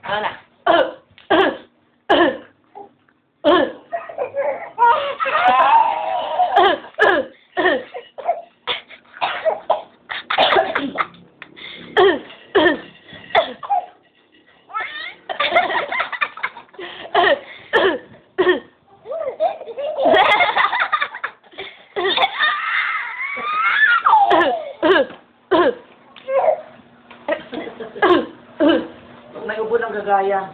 Ano na? May ubo ng gagaya.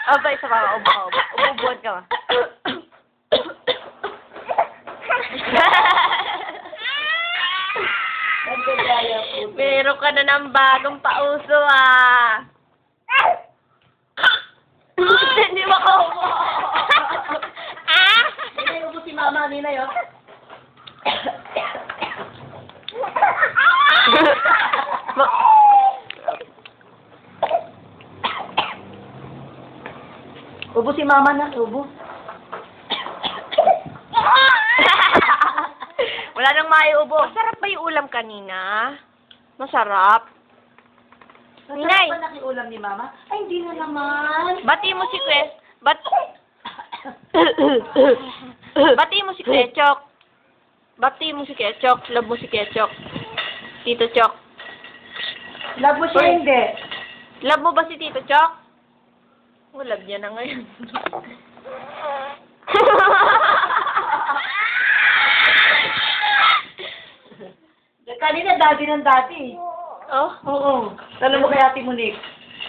Aba, isa pa. Ububuan ka ba? Ang gagaya po. Meron ka na ng bagong pauso, ah. Hindi makaupo. Ninay, ubo si mama. Ninay, oh. Ubo si mama na. Ubo. Wala nang maiubo. Masarap ba yung ulam kanina? Masarap. Ninay. Masarap ba nakiulam ni mama? Ay, hindi na naman. Bati mo si Kwes. Bati mo si Kwechok. Bati mo si Kwechok. Love mo si Kwechok. Tito Chok. Love mo siya, hindi. Love mo ba si Tito Chok? Oh, love niya na ngayon. Kanina, daddy ng daddy. Oh? Oo. Tanong mo kay Ate Monique.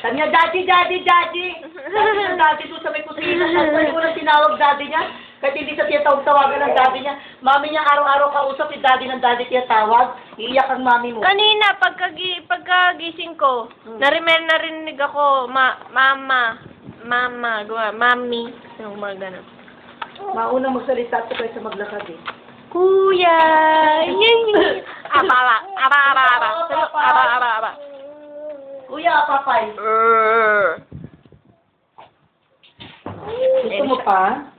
Sabi niya, daddy. Daddy ng daddy doon sa may kusina. Sabi ko nang tinawag daddy niya. Kahit hindi sa tiyatawag-tawagan ng daddy niya. Mami niya araw-araw kausap si daddy ng daddy tiyatawag. Iiyak ang mami mo. Kanina, pagkagising ko, narinig ako, mama, mami. Yung mga ganun. Mauna magsalita ito kaysa maglakad eh. Kuya! Yay! Aba. Kuya, papay. Gusto mo pa?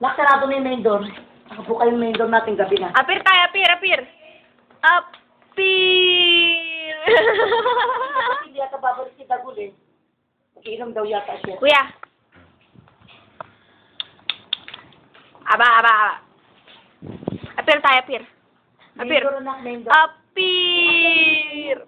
Laksarado na yung main door. Nakabuka yung main door natin gabi na. Apir tayo, apir. Apir! Hindi yata babalik si Dagul eh. Mag-iinom daw yata siya. Kuya! Aba. Apir tayo, apir. Main door na, main door. Apir!